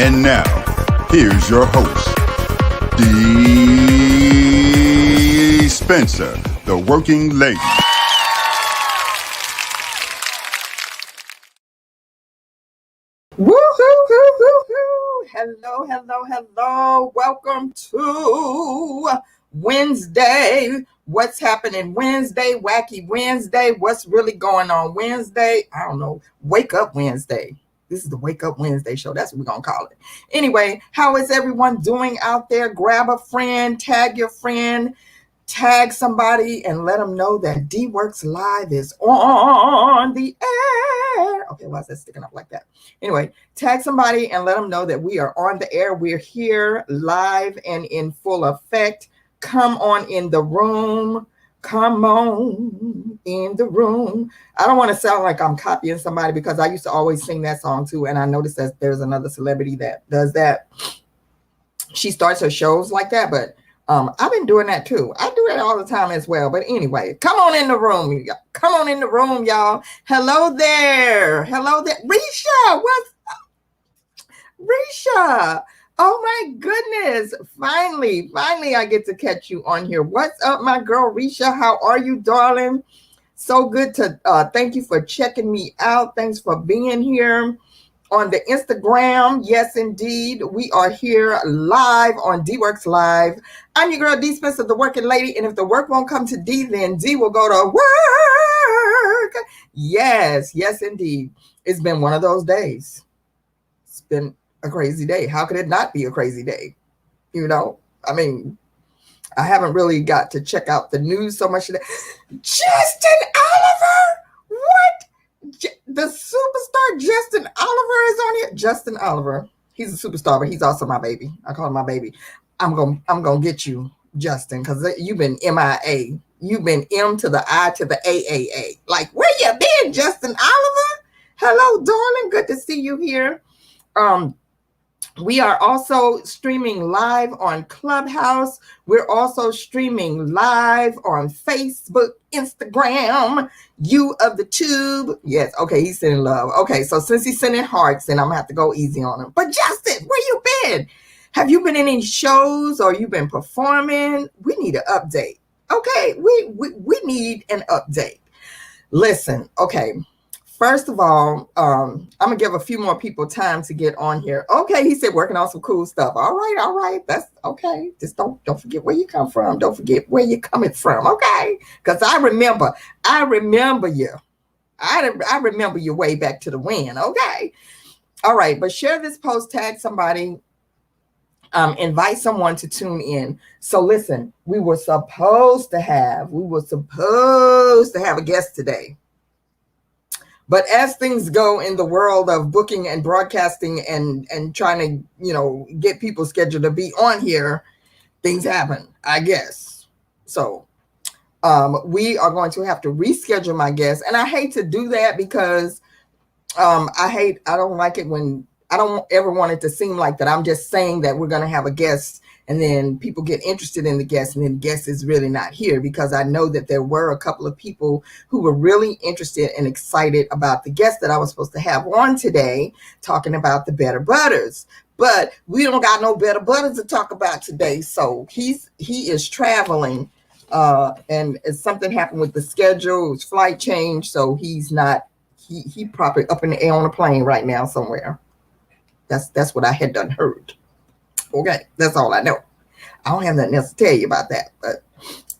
And now, here's your host, Dee Spencer, the working lady. Hello, hello, hello. Welcome to Wednesday. What's happening Wednesday? Wacky Wednesday. What's really going on Wednesday? I don't know. Wake Up Wednesday. This is the Wake Up Wednesday show. That's what we're going to call it. Anyway, how is everyone doing out there? Grab a friend, tag your friend, tag somebody, and let them know that DeeWorks Live is on the air. Okay, why is that sticking up like that? Anyway, tag somebody and let them know that we are on the air. We're here live and in full effect. Come on in the room. Come on in the room. I don't want to sound like I'm copying somebody because I used to always sing that song too. And I noticed that there's another celebrity that does that. She starts her shows like that, but I've been doing that too. I do it all the time as well. But anyway, come on in the room. Come on in the room, y'all. Hello there. Hello there. Risha, what's up? Risha. Oh my goodness. Finally, I get to catch you on here. What's up, my girl Risha? How are you, darling? So good to thank you for checking me out. Thanks for being here on the Instagram. Yes, indeed. We are here live on DeeWorks Live. I'm your girl, Dee Spencer, the working lady. And if the work won't come to D, then D will go to work. Yes, indeed. It's been one of those days. It's been a crazy day. How could it not be a crazy day? You know, I mean, I haven't really got to check out the news so much today. Justin Oliver? What? The superstar Justin Oliver is on here. Justin Oliver. He's a superstar, but he's also my baby. I call him my baby. I'm gonna get you, Justin, because you've been MIA. You've been M to the I to the AAA. Like, where you been, Justin Oliver? Hello, darling. Good to see you here. We are also streaming live on Clubhouse. We're also streaming live on Facebook, Instagram, You of the Tube. Yes, okay, he's sending love. Okay, so since he's sending hearts, then I'm going to have to go easy on him. But Justin, where you been? Have you been in any shows or you been performing? We need an update. Okay, we need an update. Listen, okay. First of all, I'm going to give a few more people time to get on here. Okay, he said working on some cool stuff. All right. That's okay. Just don't forget where you come from. Don't forget where you're coming from, okay? Because I remember you. I remember you way back to the when, okay? All right, but share this post, tag somebody, invite someone to tune in. So listen, we were supposed to have a guest today. But as things go in the world of booking and broadcasting and trying to, get people scheduled to be on here, things happen, I guess. So we are going to have to reschedule my guest. And I hate to do that because I don't like it when I don't ever want it to seem like that I'm just saying that we're going to have a guest and then people get interested in the guest and then the guest is really not here, because I know that there were a couple of people who were really interested and excited about the guest that I was supposed to have on today, talking about the Better Butters. But we don't got no Better Butters to talk about today. So he is traveling and something happened with the schedule, his flight change. So he's not, he probably up in the air on a plane right now somewhere. That's what I had done heard. Okay, that's all I know. I don't have nothing else to tell you about that. But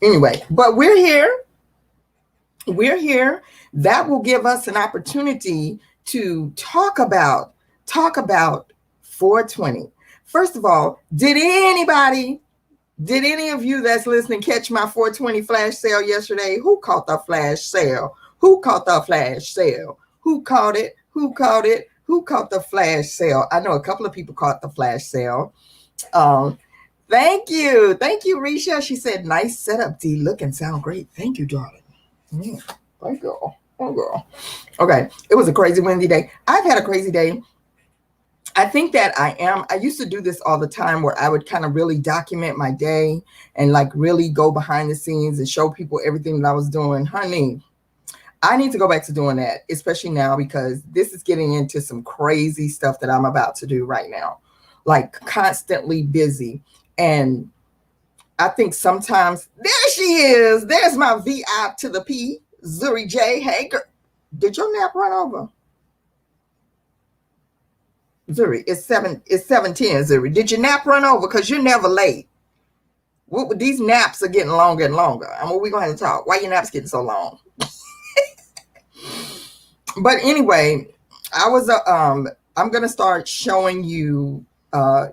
anyway, but we're here. That will give us an opportunity to talk about 420. First of all, did any of you that's listening catch my 420 flash sale yesterday? Who caught the flash sale? Who caught the flash sale? Who caught it? Who caught it? Who caught the flash sale? I know a couple of people caught the flash sale. Thank you, Risha. She said, "Nice setup, D. Look and sound great." Thank you, darling. Thank you. Oh, girl. Okay, it was a crazy windy day. I've had a crazy day. I think that I used to do this all the time where I would kind of really document my day and like really go behind the scenes and show people everything that I was doing. Honey, I need to go back to doing that, especially now because this is getting into some crazy stuff that I'm about to do right now. like constantly busy. And I think sometimes, there she is. There's my VI to the P, Zuri J. Hey, girl, did your nap run over? Zuri, it's 7:10, Zuri. Did your nap run over? Because you're never late. These naps are getting longer and longer. I mean, we're going to have to talk. Why your naps getting so long? But anyway, I'm going to start showing you,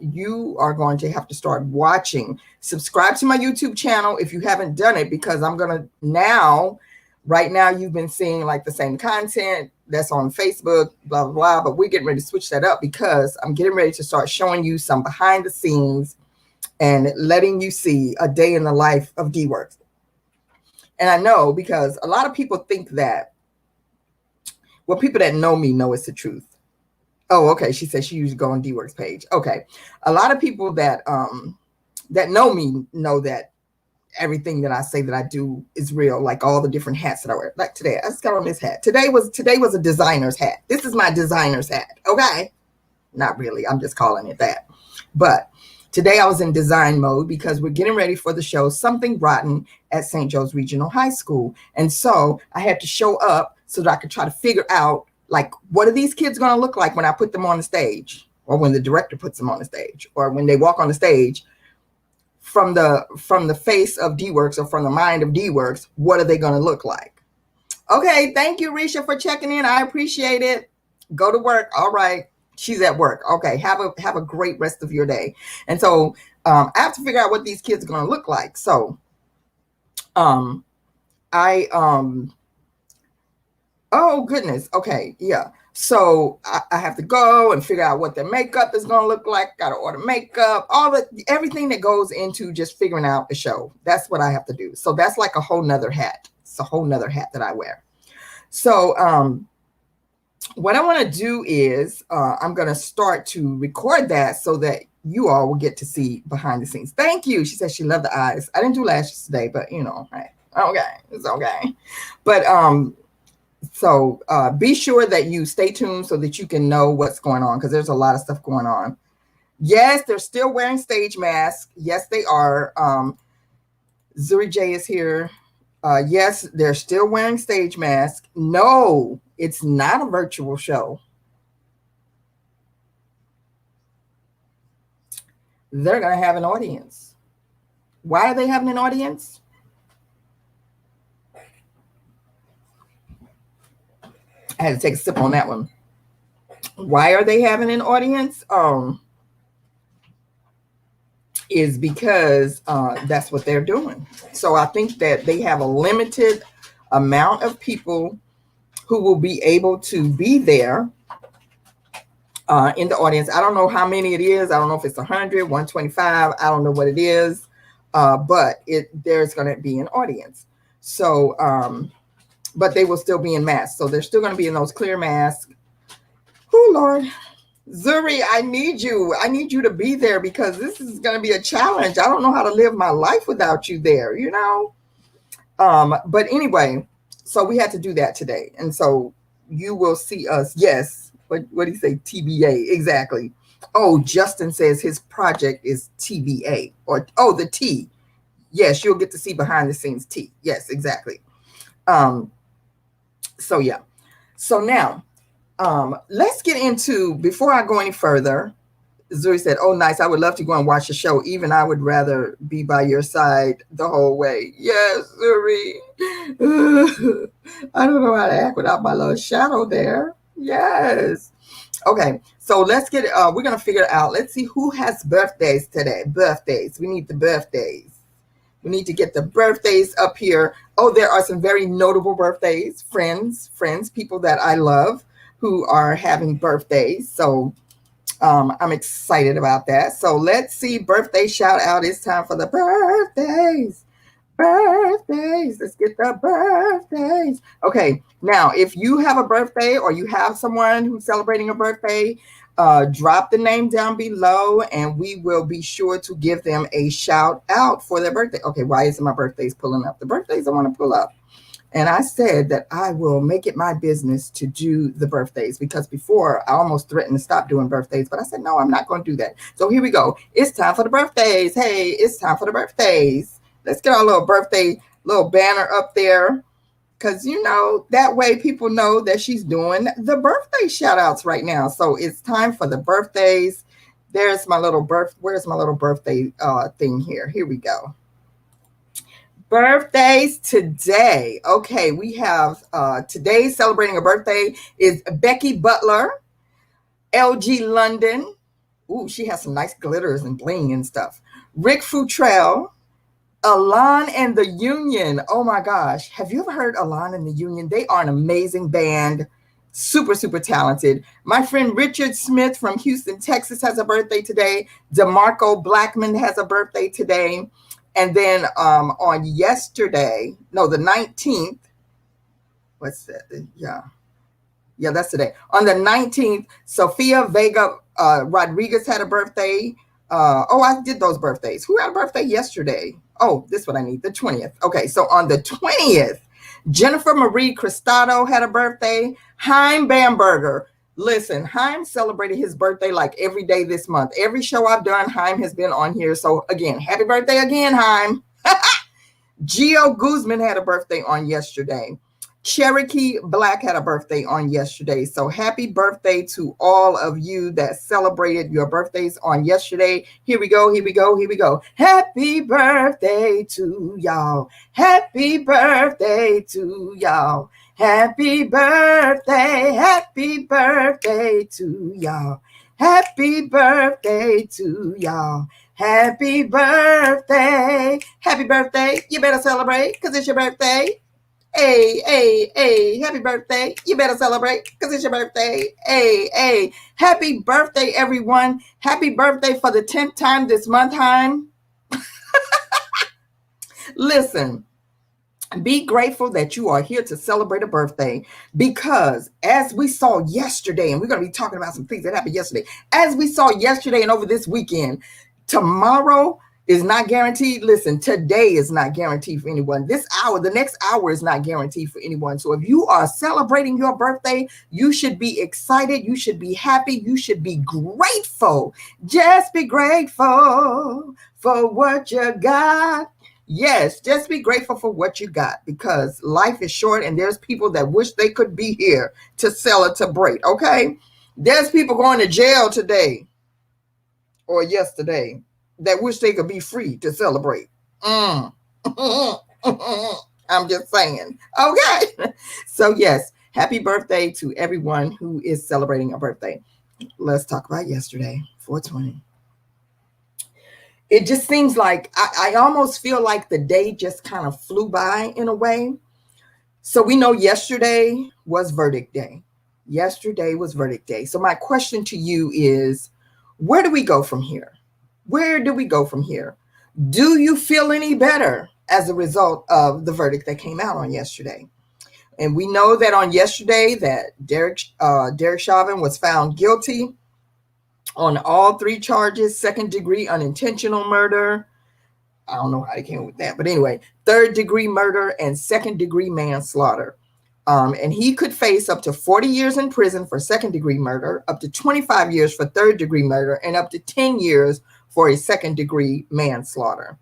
you are going to have to start watching. Subscribe to my YouTube channel if you haven't done it, because I'm going to now, right now, you've been seeing like the same content that's on Facebook, blah, blah, blah. But we're getting ready to switch that up because I'm getting ready to start showing you some behind the scenes and letting you see a day in the life of DeeWorks. And I know, because a lot of people think that, well, people that know me know it's the truth. Oh, okay. She said she usually go on DeeWorks page. Okay. A lot of people that that know me know that everything that I say that I do is real, like all the different hats that I wear. Like today, I just got on this hat. Today was a designer's hat. This is my designer's hat. Okay. Not really. I'm just calling it that. But today I was in design mode because we're getting ready for the show Something Rotten at St. Joe's Regional High School. And so I had to show up so that I could try to figure out, like, what are these kids going to look like when I put them on the stage, or when the director puts them on the stage, or when they walk on the stage from the face of DeeWorks, or from the mind of DeeWorks. What are they going to look like? Okay. Thank you, Risha, for checking in. I appreciate it. Go to work. All right. She's at work. Okay. Have a great rest of your day. And so I have to figure out what these kids are going to look like. So oh goodness. Okay. Yeah. So I have to go and figure out what their makeup is going to look like. Got to order makeup, everything that goes into just figuring out the show. That's what I have to do. So that's like a whole nother hat. It's a whole nother hat that I wear. So, what I want to do is I'm going to start to record that so that you all will get to see behind the scenes. Thank you. She said she loved the eyes. I didn't do lashes today, but you know, right. Okay. It's okay. But, so be sure that you stay tuned so that you can know what's going on, because there's a lot of stuff going on. Yes, they're still wearing stage masks. Yes, they are. Zuri J is here. Yes, they're still wearing stage masks. No, it's not a virtual show. They're going to have an audience. Why are they having an audience? I had to take a sip on that one. Why are they having an audience? Is because that's what they're doing. So I think that they have a limited amount of people who will be able to be there in the audience. I don't know how many it is. I don't know if it's 100, 125. I don't know what it is, but there's going to be an audience. So, but they will still be in masks. So they're still going to be in those clear masks. Oh, Lord. Zuri, I need you. I need you to be there, because this is going to be a challenge. I don't know how to live my life without you there, you know? But anyway, so we had to do that today. And so you will see us. Yes. What do you say? TBA. Exactly. Oh, Justin says his project is TBA, or, oh, the T. Yes. You'll get to see behind the scenes T. Yes, exactly. So yeah. So now, let's get into, before I go any further, Zuri said, oh, nice. I would love to go and watch the show. Even I would rather be by your side the whole way. Yes, Zuri. I don't know how to act without my little shadow there. Yes. Okay. So let's get, we're going to figure it out. Let's see who has birthdays today. Birthdays. We need the birthdays. We need to get the birthdays up here. Oh, there are some very notable birthdays. Friends, people that I love who are having birthdays. So I'm excited about that. So let's see. Birthday shout out. It's time for the birthdays. Birthdays. Let's get the birthdays. Okay. Now, if you have a birthday, or you have someone who's celebrating a birthday, drop the name down below and we will be sure to give them a shout out for their birthday. Okay. Why isn't my birthdays pulling up? The birthdays I want to pull up. And I said that I will make it my business to do the birthdays, because before I almost threatened to stop doing birthdays, but I said, no, I'm not going to do that. So here we go. It's time for the birthdays. Hey, it's time for the birthdays. Let's get our little birthday, little banner up there. Because, you know, that way people know that she's doing the birthday shout outs right now. So it's time for the birthdays. There's my little where's my little birthday thing here? Here we go. Birthdays today. Okay, we have today celebrating a birthday is Becky Butler, LG London. Ooh, she has some nice glitters and bling and stuff. Rick Futrell, Alon and the Union. Oh my gosh. Have you ever heard Alon and the Union? They are an amazing band. Super, super talented. My friend Richard Smith from Houston, Texas has a birthday today. DeMarco Blackman has a birthday today. And then on yesterday, no, the 19th, what's that? Yeah, that's today. On the 19th, Sofia Vega Rodriguez had a birthday. I did those birthdays. Who had a birthday yesterday? Oh, this is what I need, the 20th. Okay, so on the 20th, Jennifer Marie Cristado had a birthday. Haim Bamberger. Listen, Haim celebrated his birthday like every day this month. Every show I've done, Haim has been on here. So again, happy birthday again, Haim. Gio Guzman had a birthday on yesterday. Cherokee Black had a birthday on yesterday. So happy birthday to all of you that celebrated your birthdays on yesterday. Here we go, here we go, here we go. Happy birthday to y'all. Happy birthday to y'all. Happy birthday to y'all. Happy birthday to y'all. Happy birthday. Happy birthday. You better celebrate because it's your birthday. Hey, hey, hey, happy birthday. You better celebrate because it's your birthday. Hey, hey, happy birthday, everyone. Happy birthday for the 10th time this month, Haim. Listen, be grateful that you are here to celebrate a birthday, because as we saw yesterday, and we're going to be talking about some things that happened yesterday, as we saw yesterday and over this weekend, tomorrow is not guaranteed. Listen, today is not guaranteed for anyone. This hour, the next hour is not guaranteed for anyone. So if you are celebrating your birthday, you should be excited. You should be happy. You should be grateful. Just be grateful for what you got. Yes, just be grateful for what you got, because life is short and there's people that wish they could be here to celebrate, okay? There's people going to jail today or yesterday that wish they could be free to celebrate. I'm just saying. Okay. So yes, happy birthday to everyone who is celebrating a birthday. Let's talk about yesterday, 420. It just seems like I almost feel like the day just kind of flew by in a way. So we know yesterday was verdict day. Yesterday was verdict day. So my question to you is, where do we go from here? Where do we go from here? Do you feel any better as a result of the verdict that came out on yesterday? And we know that on yesterday that Derek Chauvin was found guilty on all 3 charges: 2nd-degree unintentional murder. I don't know how they came up with that, but anyway, 3rd-degree murder and 2nd-degree manslaughter. And he could face up to 40 years in prison for 2nd-degree murder, up to 25 years for 3rd-degree murder, and up to 10 years for a 2nd-degree manslaughter.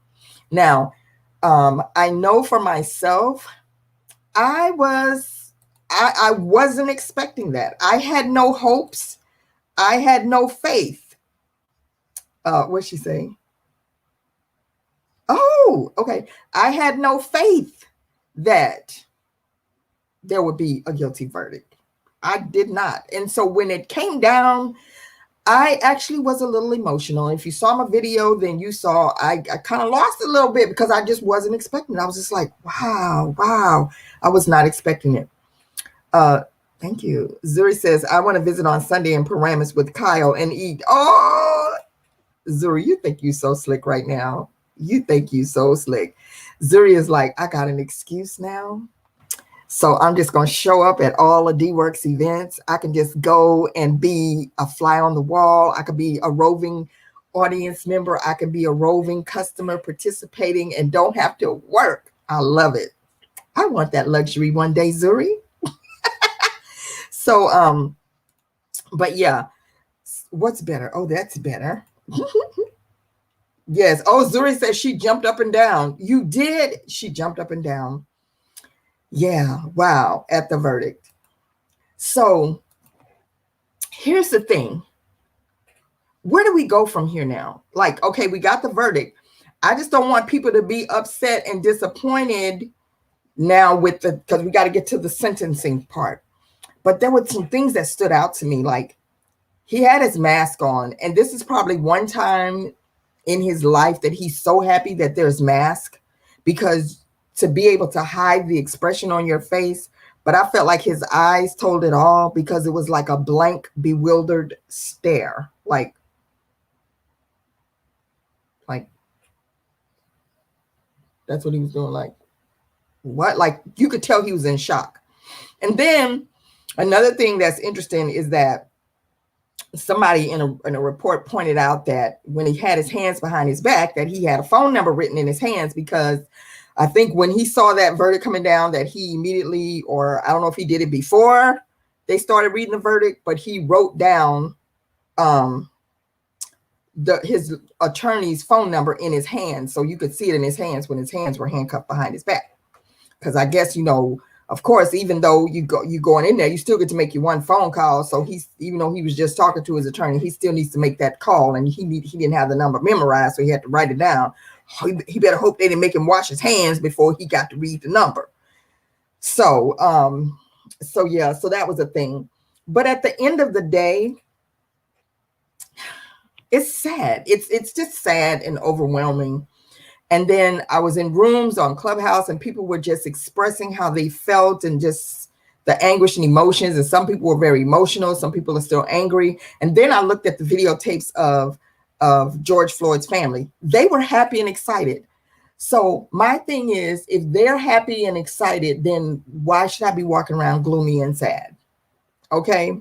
Now, I know for myself, I wasn't expecting that. I had no hopes. I had no faith. What's she saying? Oh, okay. I had no faith that there would be a guilty verdict. I did not. And so when it came down, I actually was a little emotional. If you saw my video, then you saw I kind of lost a little bit because I just wasn't expecting it. I was just like, wow. I was not expecting it. Thank you. Zuri says, I want to visit on Sunday in Paramus with Kyle and eat. Oh, Zuri, you think you so slick right now. You think you so slick. Zuri is like, I got an excuse now. So I'm just going to show up at all the DeeWorks events. I can just go and be a fly on the wall. I could be a roving audience member. I can be a roving customer participating and don't have to work. I love it. I want that luxury one day, Zuri. So, but yeah, what's better? Oh, that's better. Yes. Oh, Zuri says she jumped up and down. You did? She jumped up and down. Yeah. Wow. At the verdict. So here's the thing. Where do we go from here now? Like, okay, we got the verdict. I just don't want people to be upset and disappointed now with because we got to get to the sentencing part. But there were some things that stood out to me. Like, he had his mask on, and this is probably one time in his life that he's so happy that there's mask, because to be able to hide the expression on your face. But I felt like his eyes told it all, because it was like a blank, bewildered stare. Like that's what he was doing. Like, what? Like, you could tell he was in shock. And then another thing that's interesting is that somebody in a report pointed out that when he had his hands behind his back, that he had a phone number written in his hands, because I think when he saw that verdict coming down, that he immediately, or I don't know if he did it before they started reading the verdict, but he wrote down his attorney's phone number in his hands, so you could see it in his hands when his hands were handcuffed behind his back. Because I guess, of course, even though you going in there, you still get to make your one phone call. So even though he was just talking to his attorney, he still needs to make that call, and he didn't have the number memorized, so he had to write it down. He better hope they didn't make him wash his hands before he got to read the number. So yeah, so that was a thing. But at the end of the day, it's sad. It's just sad and overwhelming. And then I was in rooms on Clubhouse, and people were just expressing how they felt and just the anguish and emotions. And some people were very emotional. Some people are still angry. And then I looked at the videotapes of George Floyd's family. They were happy and excited. So my thing is, if they're happy and excited, then why should I be walking around gloomy and sad? Okay.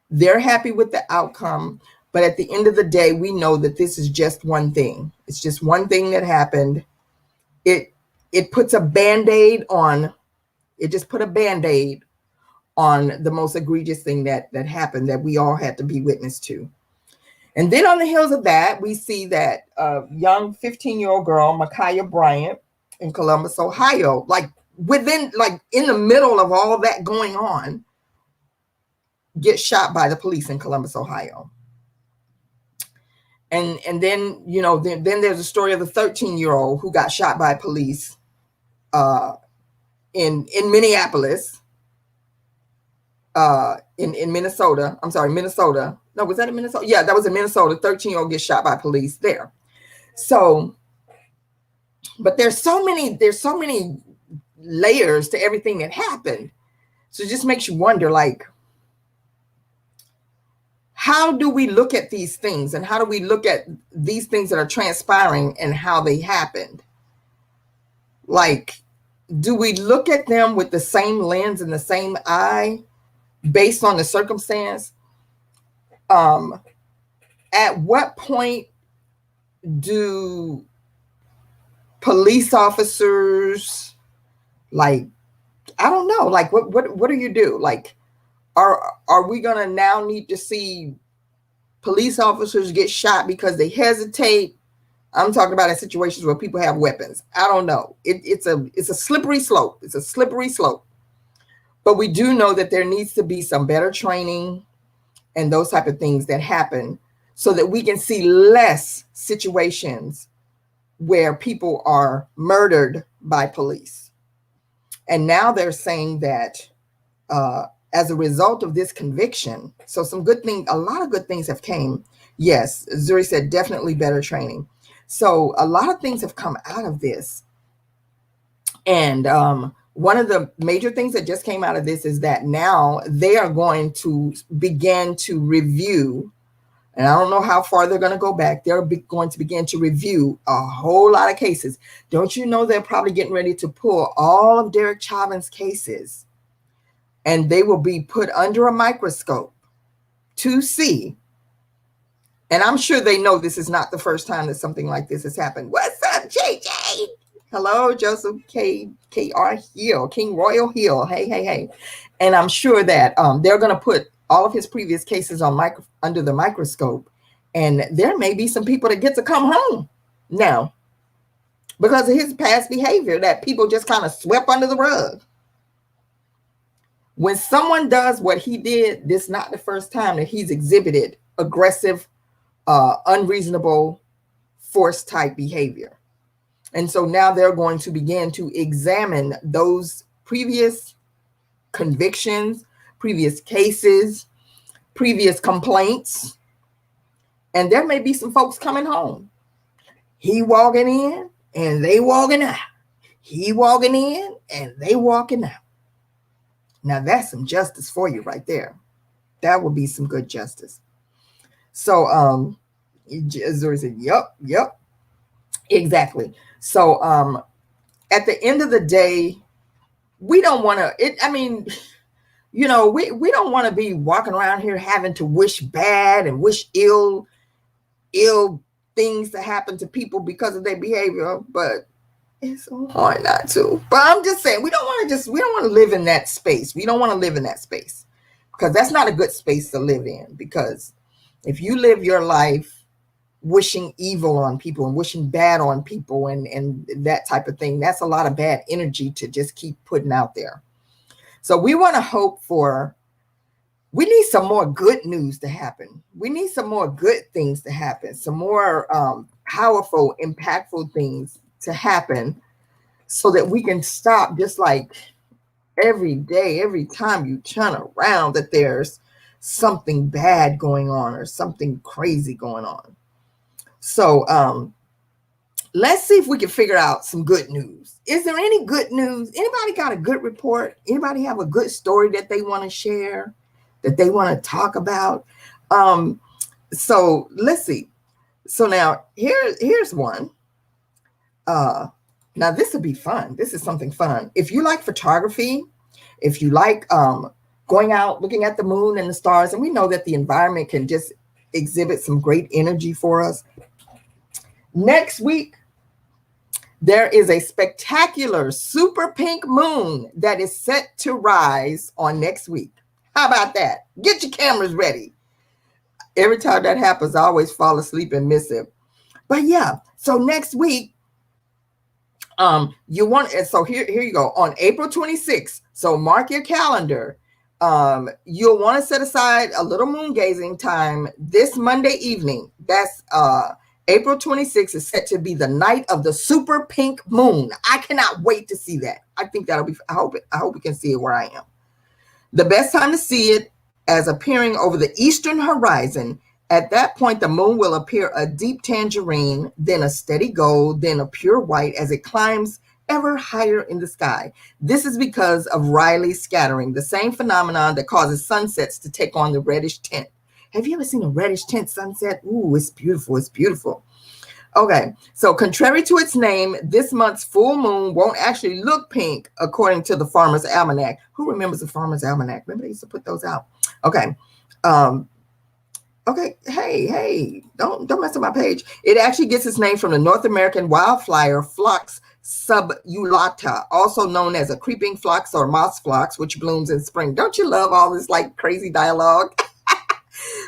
They're happy with the outcome. But at the end of the day, we know that this is just one thing. It's just one thing that happened. It puts a Band-Aid on, it just put a Band-Aid on the most egregious thing that happened, that we all had to be witness to. And then on the heels of that, we see that young 15-year-old girl, Ma'Khia Bryant, in Columbus, Ohio, like in the middle of all that going on, gets shot by the police in Columbus, Ohio. And then, then there's a story of the 13-year-old who got shot by police in Minneapolis, in Minnesota. I'm sorry, Minnesota. No, was that in Minnesota? Yeah, that was in Minnesota. 13-year-old gets shot by police there. So, but there's so many layers to everything that happened. So it just makes you wonder, like, how do we look at these things, and how do we look at these things that are transpiring and how they happened? Like, do we look at them with the same lens and the same eye based on the circumstance? At what point do police officers, like, I don't know, like, what do you do? Like, are we gonna now need to see police officers get shot because they hesitate? I'm talking about in situations where people have weapons. I don't know. It's a slippery slope. It's a slippery slope. But we do know that there needs to be some better training and those type of things that happen, so that we can see less situations where people are murdered by police. And now they're saying that as a result of this conviction, so a lot of good things have came. Yes, Zuri said definitely better training. So a lot of things have come out of this. And one of the major things that just came out of this is that now they are going to begin to review, and I don't know how far they're going to go back. They're going to begin to review a whole lot of cases. Don't you know they're probably getting ready to pull all of Derek Chauvin's cases, and they will be put under a microscope to see. And I'm sure they know this is not the first time that something like this has happened. What's up, JJ? Hello, Joseph K.R. Hill, King Royal Hill. Hey, hey, hey. And I'm sure that they're going to put all of his previous cases on under the microscope. And there may be some people that get to come home now because of his past behavior that people just kind of swept under the rug. When someone does what he did, this is not the first time that he's exhibited aggressive, unreasonable, force type behavior. And so now they're going to begin to examine those previous convictions, previous cases, previous complaints. And there may be some folks coming home. He walking in and they walking out. He walking in and they walking out. Now that's some justice for you right there. That would be some good justice. So Zuri said, yep, exactly. So at the end of the day, we don't want to, we don't want to be walking around here having to wish bad and wish ill things to happen to people because of their behavior, but it's so hard not to. But I'm just saying, we don't want to live in that space. We don't want to live in that space because that's not a good space to live in. Because if you live your life wishing evil on people and wishing bad on people and that type of thing, that's a lot of bad energy to just keep putting out there. So we want to hope we need some more good news to happen. We need some more good things to happen, some more powerful, impactful things to happen so that we can stop just like every day, every time you turn around that there's something bad going on or something crazy going on. So let's see if we can figure out some good news. Is there any good news? Anybody got a good report? Anybody have a good story that they want to share, that they want to talk about? So let's see. So now here's one. Now this will be fun. This is something fun. If you like photography, if you like going out, looking at the moon and the stars, and we know that the environment can just exhibit some great energy for us. Next week, there is a spectacular super pink moon that is set to rise on next week. How about that? Get your cameras ready. Every time that happens, I always fall asleep and miss it. But yeah, so next week, so here you go. On April 26th, so mark your calendar. You'll want to set aside a little moon gazing time this Monday evening. That's April 26th is set to be the night of the super pink moon. I cannot wait to see that. I think that'll be, I hope we can see it where I am. The best time to see it as appearing over the eastern horizon. At that point, the moon will appear a deep tangerine, then a steady gold, then a pure white as it climbs ever higher in the sky. This is because of Rayleigh scattering, the same phenomenon that causes sunsets to take on the reddish tint. Have you ever seen a reddish tint sunset? Ooh, it's beautiful. It's beautiful. Okay, so contrary to its name, this month's full moon won't actually look pink, according to the Farmer's Almanac. Who remembers the Farmer's Almanac? Remember they used to put those out? Okay. Okay, hey, don't mess up my page. It actually gets its name from the North American wildflower Phlox subulata, also known as a creeping phlox or moss phlox, which blooms in spring. Don't you love all this like crazy dialogue?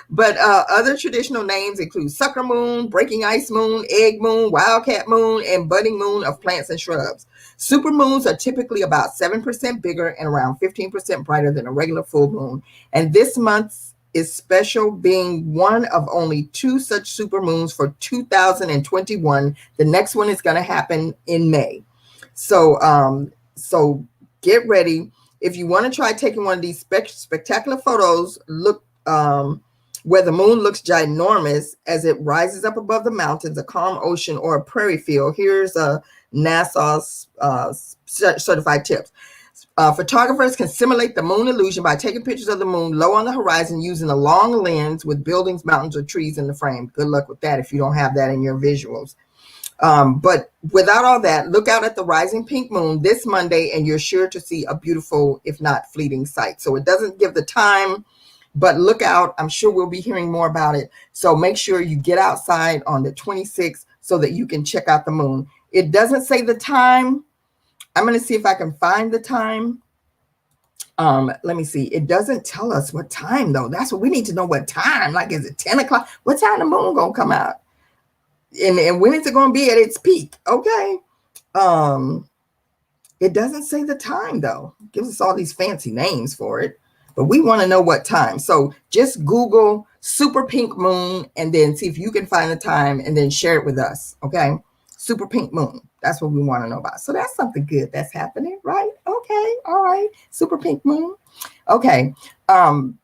But other traditional names include sucker moon, breaking ice moon, egg moon, wildcat moon, and budding moon of plants and shrubs. Super moons are typically about 7% bigger and around 15% brighter than a regular full moon. And this month is special, being one of only 2 such super moons for 2021. The next one is going to happen in May. So get ready. If you want to try taking one of these spectacular photos, look where the moon looks ginormous as it rises up above the mountains, a calm ocean, or a prairie field. Here's NASA's certified tips. Photographers can simulate the moon illusion by taking pictures of the moon low on the horizon using a long lens with buildings, mountains, or trees in the frame. Good luck with that if you don't have that in your visuals. But without all that, look out at the rising pink moon this Monday and you're sure to see a beautiful, if not fleeting sight. So it doesn't give the time, but look out. I'm sure we'll be hearing more about it. So make sure you get outside on the 26th so that you can check out the moon. It doesn't say the time. I'm going to see if I can find the time. Let me see. It doesn't tell us what time though. That's what we need to know. What time? Like, is it 10 o'clock? What time the moon gonna come out? And when is it gonna be at its peak? Okay. It doesn't say the time though. It gives us all these fancy names for it, but we want to know what time. So just Google super pink moon and then see if you can find the time and then share it with us. Okay. Super pink moon. That's what we want to know about. So that's something good that's happening, right? Okay. All right. Super pink moon. Okay. And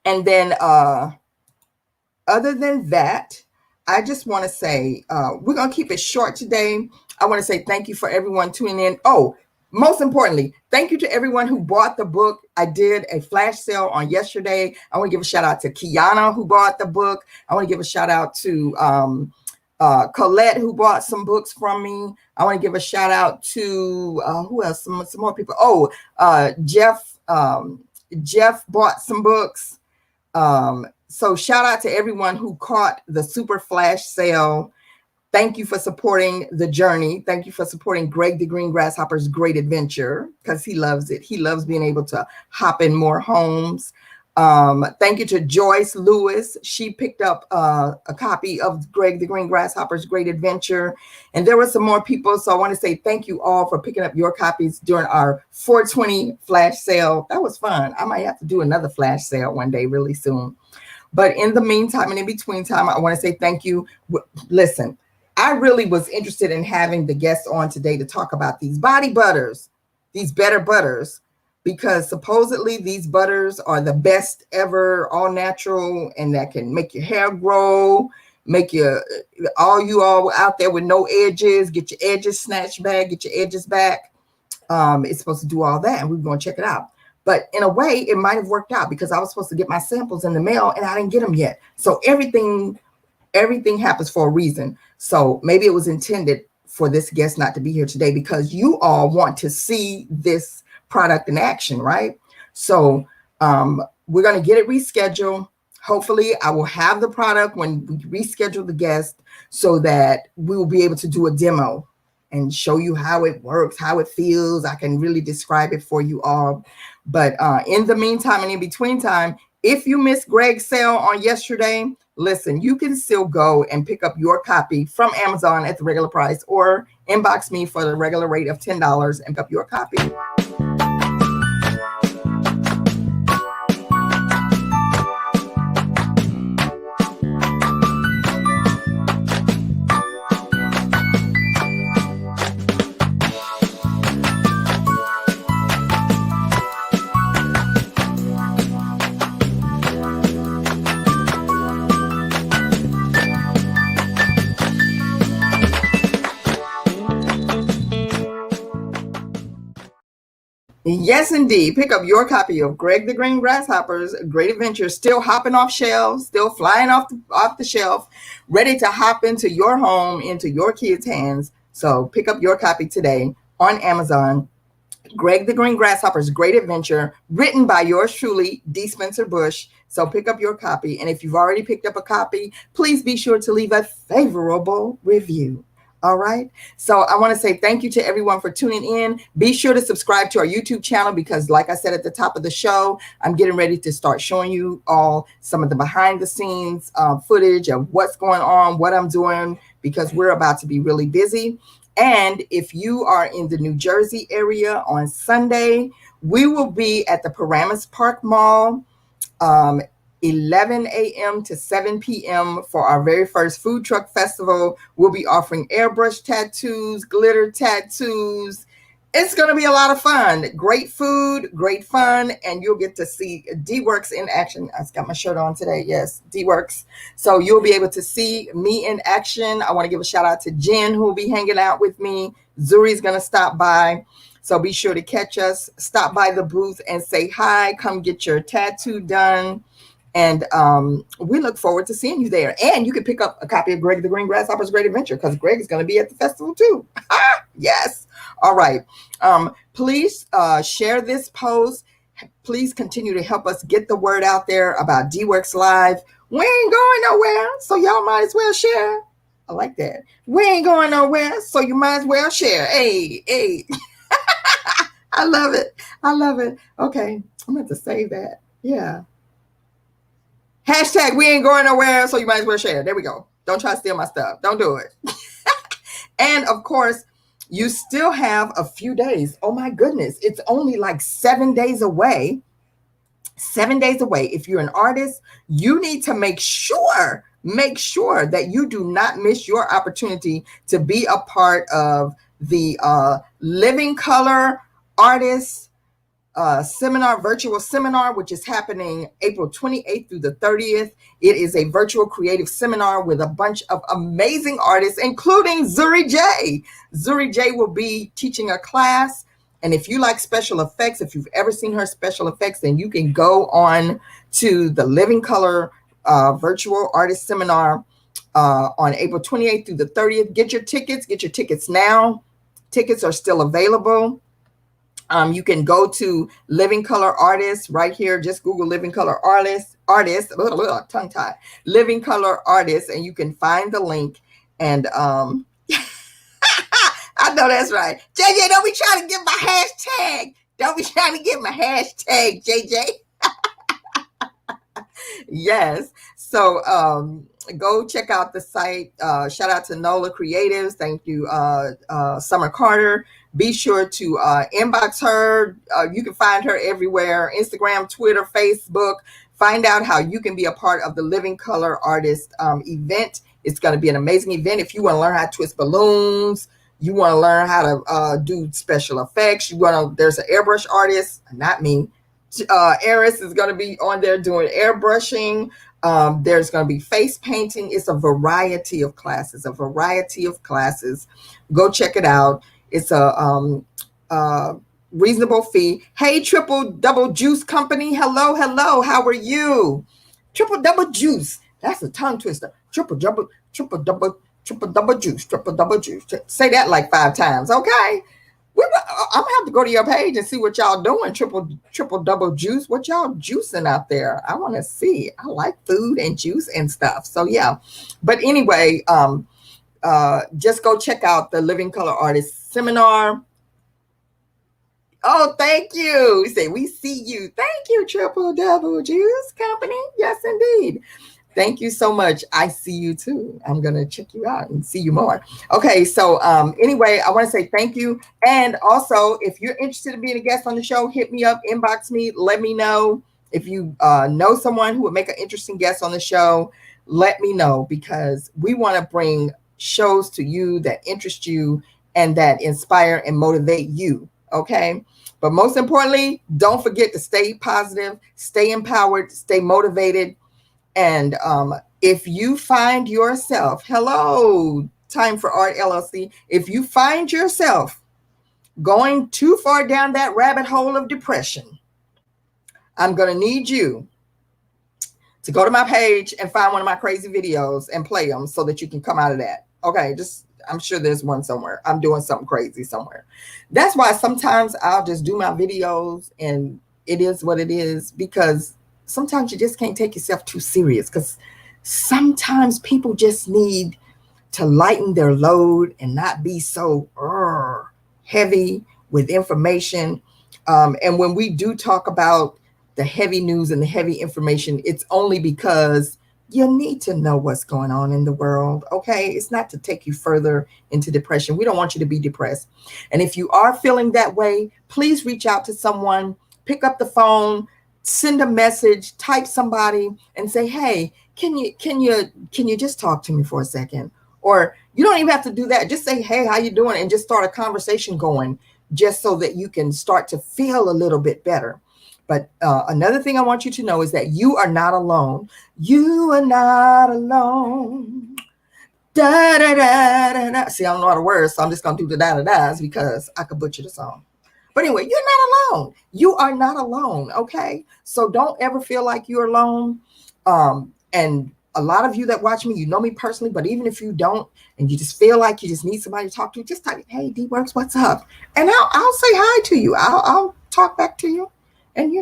then other than that, I just want to say we're going to keep it short today. I want to say thank you for everyone tuning in. Oh, most importantly, thank you to everyone who bought the book. I did a flash sale on yesterday. I want to give a shout out to Kiana who bought the book. I want to give a shout out to Colette who bought some books from me. I want to give a shout out to who else? Some more people. Oh, Jeff bought some books. So shout out to everyone who caught the super flash sale. Thank you for supporting the journey. Thank you for supporting Greg the Green Grasshopper's great adventure because he loves it. He loves being able to hop in more homes. Thank you to Joyce Lewis. She picked up a copy of Greg the Green Grasshopper's Great Adventure. And there were some more people. So I want to say thank you all for picking up your copies during our 420 flash sale. That was fun. I might have to do another flash sale one day really soon. But in the meantime and in between time, I want to say thank you. Listen, I really was interested in having the guests on today to talk about these body butters, these better butters, because supposedly these butters are the best ever, all natural, and that can make your hair grow, make you all out there with no edges, get your edges snatched back, get your edges back. It's supposed to do all that, and we're going to check it out. But in a way, it might have worked out because I was supposed to get my samples in the mail and I didn't get them yet. So everything happens for a reason. So maybe it was intended for this guest not to be here today because you all want to see this product in action, right? So we're going to get it rescheduled. Hopefully I will have the product when we reschedule the guest so that we will be able to do a demo and show you how it works, how it feels. I can really describe it for you all. But in the meantime and in between time, if you missed Greg's sale on yesterday, listen, you can still go and pick up your copy from Amazon at the regular price or inbox me for the regular rate of $10 and pick up your copy. Yes, indeed. Pick up your copy of Greg the Green Grasshopper's Great Adventure, still hopping off shelves, still flying off the shelf, ready to hop into your home, into your kids' hands. So pick up your copy today on Amazon. Greg the Green Grasshopper's Great Adventure, written by yours truly, D. Spencer Bush. So pick up your copy. And if you've already picked up a copy, please be sure to leave a favorable review. All right. So I want to say thank you to everyone for tuning in. Be sure to subscribe to our YouTube channel because like I said at the top of the show, I'm getting ready to start showing you all some of the behind the scenes footage of what's going on, what I'm doing, because we're about to be really busy. And if you are in the New Jersey area on Sunday, we will be at the Paramus Park Mall, 11 a.m. to 7 p.m. for our very first food truck festival. We'll be offering airbrush tattoos, glitter tattoos. It's going to be a lot of fun. Great food, great fun, and you'll get to see DeeWorks in action. I've got my shirt on today. Yes, DeeWorks. So you'll be able to see me in action. I want to give a shout out to Jen, who will be hanging out with me. Zuri's going to stop by. So be sure to catch us. Stop by the booth and say hi. Come get your tattoo done. And we look forward to seeing you there. And you can pick up a copy of Greg the Green Grasshopper's Great Adventure because Greg is going to be at the festival too. Yes. All right. Please share this post. Please continue to help us get the word out there about DeeWorks Live. We ain't going nowhere, so y'all might as well share. I like that. We ain't going nowhere, so you might as well share. Hey, hey. I love it. I love it. Okay, I'm going to save that. Yeah. Hashtag we ain't going nowhere, so you might as well share. There we go. Don't try to steal my stuff. Don't do it. And of course, you still have a few days. Oh my goodness. It's only like 7 days away. 7 days away. If you're an artist, you need to make sure that you do not miss your opportunity to be a part of the Living Color Artists seminar, virtual seminar, which is happening April 28th through the 30th. It is a virtual creative seminar with a bunch of amazing artists, including Zuri J. Zuri J will be teaching a class. And if you like special effects, if you've ever seen her special effects, then you can go on to the Living Color virtual artist seminar on April 28th through the 30th. Get your tickets now. Tickets are still available. You can go to Living Color Artists right here. Just Google Living Color Artists, tongue tie, Living Color Artists, and you can find the link. And I know that's right. JJ, don't be trying to get my hashtag. Don't be trying to get my hashtag, JJ. Yes. So go check out the site. Shout out to Nola Creatives. Thank you, Summer Carter. Be sure to inbox her. You can find her everywhere: Instagram, Twitter, Facebook. Find out how you can be a part of the Living Color Artist event. It's going to be an amazing event. If you want to learn how to twist balloons, you want to learn how to do special effects, there's an airbrush artist, not me. Eris is going to be on there doing airbrushing. There's going to be face painting. It's a variety of classes. Go check it out. It's a reasonable fee. Hey, Triple Double Juice Company. Hello. How are you? Triple Double Juice. That's a tongue twister. Triple double juice. Say that like 5 times, okay? I'm gonna have to go to your page and see what y'all doing. Triple double juice. What y'all juicing out there? I want to see. I like food and juice and stuff. So yeah. But anyway, just go check out the Living Color Artist Seminar. Oh, thank you. We say we see you. Thank you, Triple Double Juice Company. Yes, indeed. Thank you so much. I see you too. I'm going to check you out and see you more. Okay. So anyway, I want to say thank you. And also, if you're interested in being a guest on the show, hit me up, inbox me, let me know. If you know someone who would make an interesting guest on the show, let me know, because we want to bring shows to you that interest you and that inspire and motivate you. Okay. But most importantly, don't forget to stay positive, stay empowered, stay motivated. And if you find yourself, hello, Time for Art LLC, if you find yourself going too far down that rabbit hole of depression, I'm going to need you to go to my page and find one of my crazy videos and play them so that you can come out of that. Okay, I'm sure there's one somewhere. I'm doing something crazy somewhere. That's why sometimes I'll just do my videos and it is what it is, because sometimes you just can't take yourself too serious, because sometimes people just need to lighten their load and not be so heavy with information. And when we do talk about the heavy news and the heavy information, it's only because you need to know what's going on in the world. Okay. It's not to take you further into depression. We don't want you to be depressed. And if you are feeling that way, please reach out to someone, pick up the phone, send a message, type somebody and say, hey, can you just talk to me for a second? Or you don't even have to do that. Just say, hey, how you doing? And just start a conversation going, just so that you can start to feel a little bit better. But another thing I want you to know is that you are not alone. You are not alone. Da, da, da, da, da. See, I don't know all the words, so I'm just going to do the da-da-das because I could butcher the song. But anyway, you're not alone. You are not alone, okay? So don't ever feel like you're alone. And a lot of you that watch me, you know me personally, but even if you don't, and you just feel like you just need somebody to talk to, just type, hey, DeeWorks, what's up? And I'll say hi to you. I'll talk back to you and,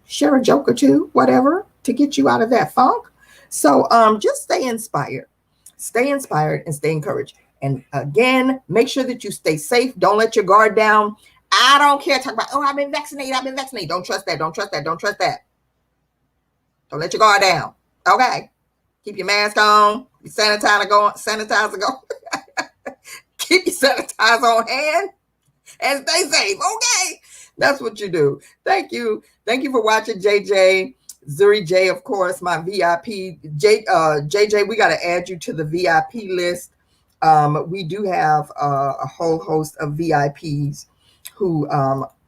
share a joke or two, whatever, to get you out of that funk. So just stay inspired. Stay inspired and stay encouraged. And again, make sure that you stay safe. Don't let your guard down. I don't care. Talk about, oh, I've been vaccinated. I've been vaccinated. Don't trust that. Don't trust that. Don't trust that. Don't let your guard down. Okay. Keep your mask on. Your sanitizer going. Keep your sanitizer on hand and stay safe. Okay. That's what you do. Thank you. Thank you for watching, JJ. Zuri J, of course, my VIP. JJ, we got to add you to the VIP list. We do have a whole host of VIPs who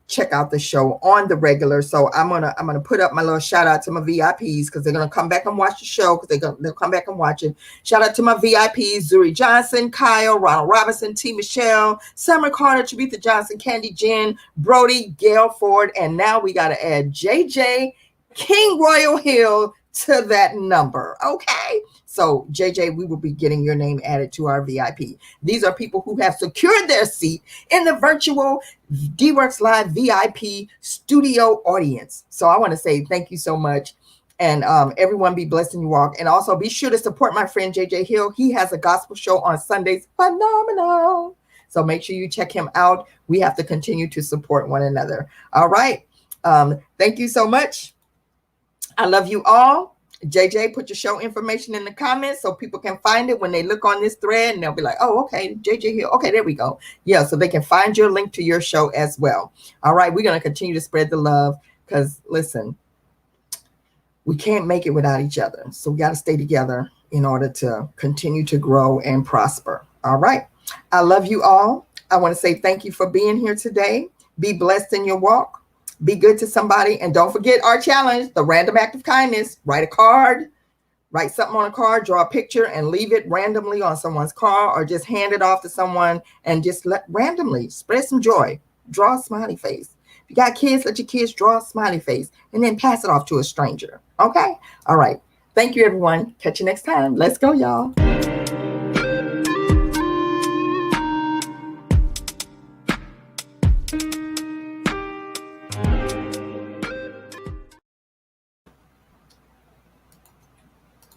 check out the show on the regular. So I'm gonna put up my little shout out to my VIPs because they're gonna come back and watch the show because they'll come back and watch it. Shout out to my VIPs: Zuri Johnson, Kyle, Ronald Robinson, T. Michelle, Summer Carter, Tabitha Johnson, Candy Jen, Brody, Gail Ford, and now we got to add JJ King Royal Hill to that number. Okay. So JJ, we will be getting your name added to our VIP. These are people who have secured their seat in the virtual DeeWorks Live VIP studio audience. So I want to say thank you so much. And everyone be blessed in your walk. And also be sure to support my friend JJ Hill. He has a gospel show on Sundays. Phenomenal. So make sure you check him out. We have to continue to support one another. All right. Thank you so much. I love you all. JJ, put your show information in the comments so people can find it when they look on this thread and they'll be like, oh, okay, JJ Hill. Okay, there we go. Yeah, so they can find your link to your show as well. All right, we're going to continue to spread the love because, listen, we can't make it without each other. So we got to stay together in order to continue to grow and prosper. All right. I love you all. I want to say thank you for being here today. Be blessed in your walk. Be good to somebody. And don't forget our challenge, the random act of kindness. Write a card, write something on a card, draw a picture and leave it randomly on someone's car or just hand it off to someone and just randomly spread some joy. Draw a smiley face. If you got kids, let your kids draw a smiley face and then pass it off to a stranger. Okay. All right. Thank you, everyone. Catch you next time. Let's go, y'all.